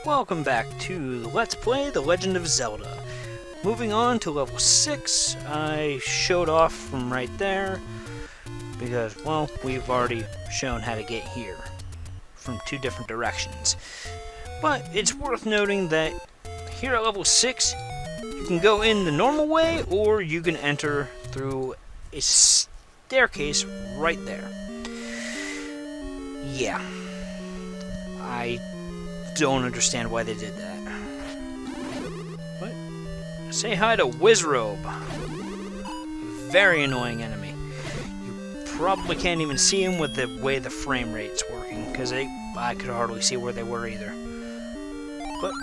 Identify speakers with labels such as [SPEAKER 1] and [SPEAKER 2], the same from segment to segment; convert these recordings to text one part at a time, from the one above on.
[SPEAKER 1] Welcome back to Let's Play The Legend of Zelda. Moving on to level 6, I showed off from right there because, well, we've already shown how to get here from two different directions. But it's worth noting that here at level 6, you can go in the normal way or you can enter through a staircase right there. Yeah. I don't understand why they did that. What? Say hi to Wizrobe. Very annoying enemy. You probably can't even see him with the way the frame rate's working, because I could hardly see where they were either. But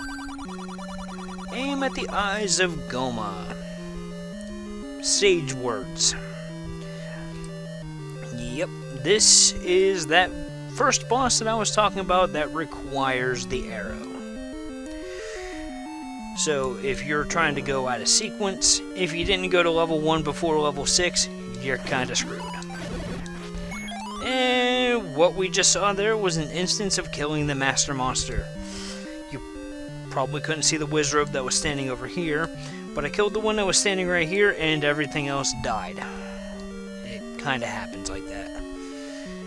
[SPEAKER 1] aim at the eyes of Goma. Sage words. Yep, this is that first boss that I was talking about that requires the arrow. So if you're trying to go out of sequence, if you didn't go to level 1 before level 6, you're kinda screwed. And what we just saw there was an instance of killing the Master Monster. You probably couldn't see the Wizrobe that was standing over here, but I killed the one that was standing right here and everything else died. It kinda happens like that.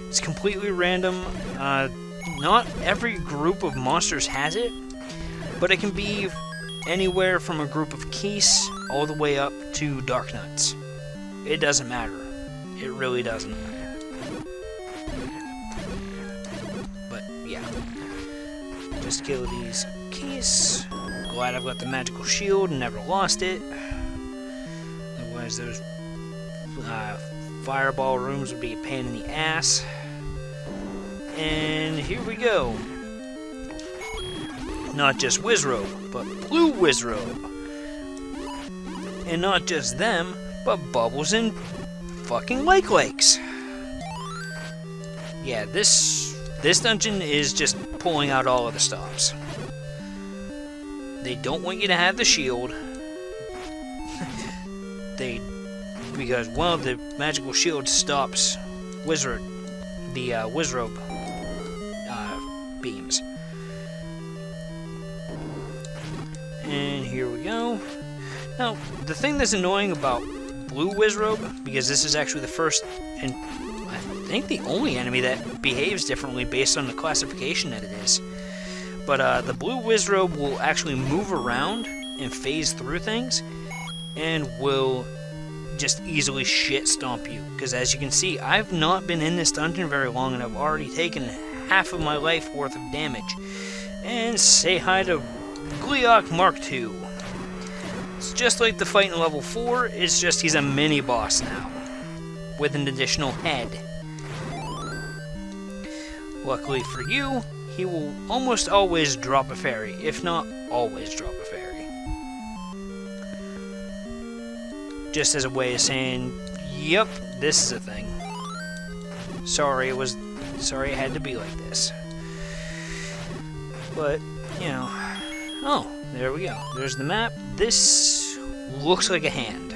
[SPEAKER 1] It's completely random. Not every group of monsters has it, but it can be anywhere from a group of Keese all the way up to Dark Nuts. It doesn't matter. It really doesn't matter. But yeah, just kill these Keese. Glad I've got the magical shield and never lost it. Otherwise, those fireball rooms would be a pain in the ass. And here we go. Not just Wizrobe, but Blue Wizrobe. And not just them, but Bubbles and fucking Lakes. Yeah, this dungeon is just pulling out all of the stops. They don't want you to have the shield. Because, well, the magical shield stops Wizrobe beams. And here we go. Now, the thing that's annoying about Blue Wizrobe, because this is actually the first and I think the only enemy that behaves differently based on the classification that it is. But the Blue Wizrobe will actually move around and phase through things and will just easily shit stomp you. Because as you can see, I've not been in this dungeon very long and I've already taken half of my life worth of damage. And say hi to Gleeok Mark II. It's just like the fight in level 4, it's just he's a mini boss now, with an additional head. Luckily for you, he will almost always drop a fairy, if not always drop a fairy. Just as a way of saying, yep, this is a thing. Sorry it had to be like this. But, you know, oh, there we go. There's the map. This looks like a hand.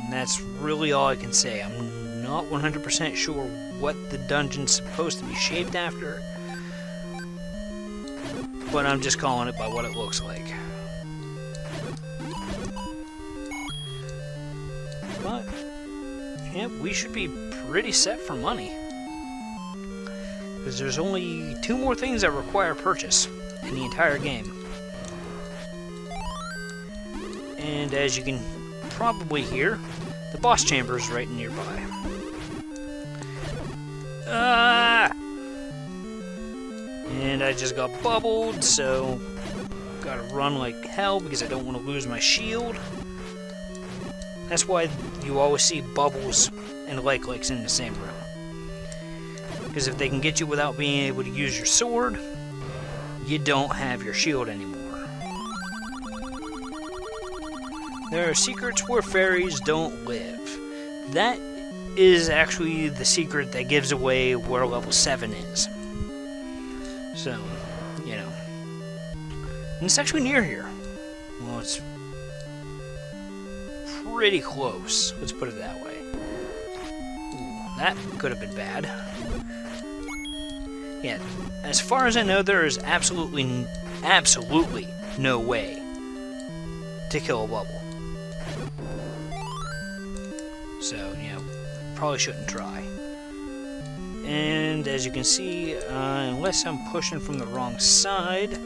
[SPEAKER 1] And that's really all I can say. I'm not 100% sure what the dungeon's supposed to be shaped after, but I'm just calling it by what it looks like. But, yeah, we should be pretty set for money. Because there's only 2 more things that require purchase in the entire game. And as you can probably hear, the boss chamber is right nearby. And I just got bubbled, so gotta run like hell because I don't want to lose my shield. That's why you always see Bubbles and Lakes in the same room. Because if they can get you without being able to use your sword, you don't have your shield anymore. There are secrets where fairies don't live. That is actually the secret that gives away where level 7 is. So, you know. And it's actually near here. Well, it's pretty close. Let's put it that way. Ooh, that could have been bad. Yeah, as far as I know, there is absolutely no way to kill a bubble. So, you know, probably shouldn't try. And as you can see, unless I'm pushing from the wrong side,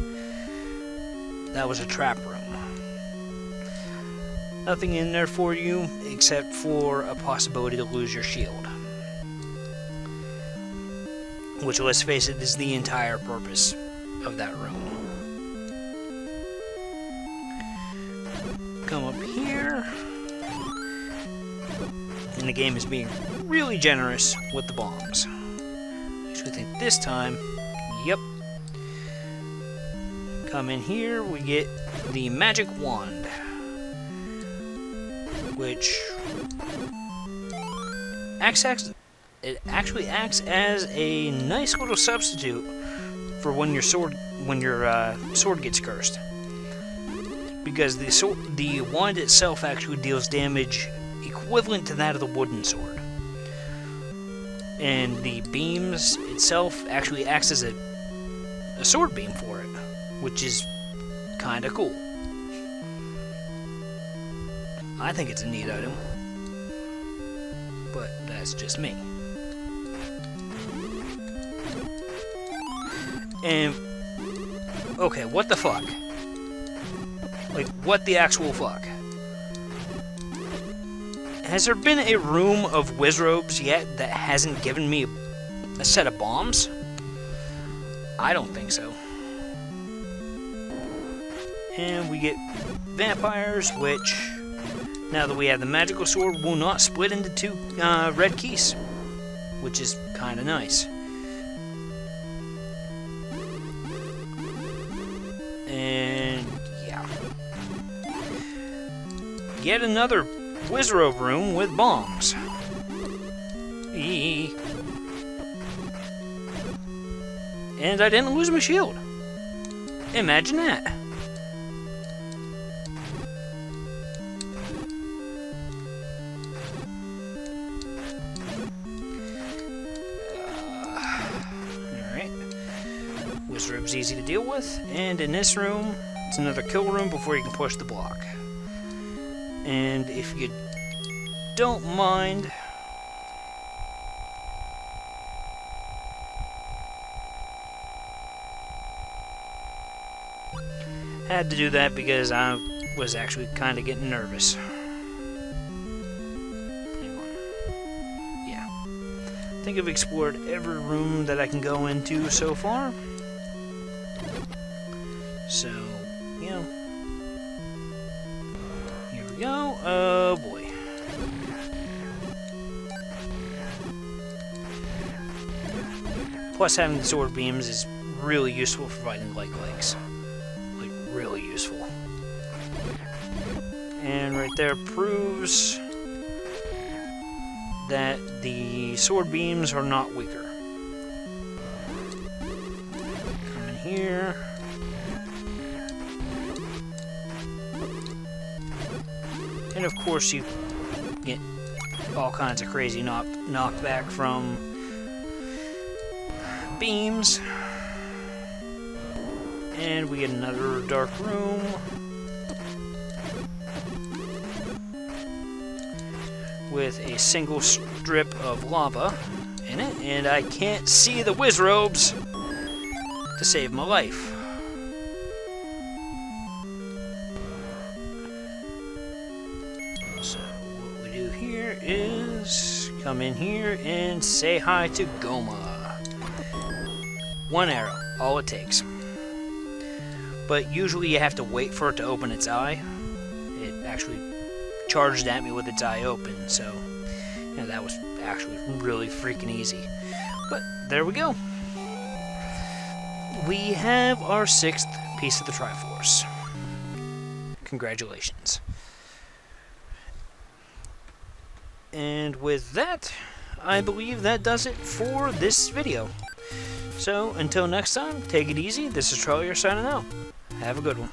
[SPEAKER 1] that was a trap room. Nothing in there for you except for a possibility to lose your shield. Which, let's face it, is the entire purpose of that room. Come up here. And the game is being really generous with the bombs. So I think this time, yep. Come in here, we get the magic wand. Which it actually acts as a nice little substitute for when your sword gets cursed, because the wand itself actually deals damage equivalent to that of the wooden sword, and the beams itself actually acts as a sword beam for it, which is kind of cool. I think it's a neat item, but that's just me. And, okay, what the fuck? Like, what the actual fuck? Has there been a room of Wizrobes yet that hasn't given me a set of bombs? I don't think so. And we get vampires, which, now that we have the magical sword, will not split into two red keys, which is kind of nice. And yeah, yet another Wizrobe room with bombs. And I didn't lose my shield. Imagine that. Wizrobe's easy to deal with, and in this room, it's another kill room before you can push the block. And if you don't mind, had to do that because I was actually kind of getting nervous. Hang on. Yeah. I think I've explored every room that I can go into so far. So, you know, here we go. Oh boy. Plus, having the sword beams is really useful for fighting like-likes. Like, really useful. And right there proves that the sword beams are not weaker. Come in here. And of course you get all kinds of crazy knockback from beams. And we get another dark room. With a single strip of lava in it. And I can't see the Wizrobes to save my life. Is come in here and say hi to Goma. One arrow, all it takes. But usually you have to wait for it to open its eye. It actually charged at me with its eye open, so you know, that was actually really freaking easy. But there we go. We have our 6th piece of the Triforce. Congratulations. And with that, I believe that does it for this video. So, until next time, take it easy. This is Trelior signing out. Have a good one.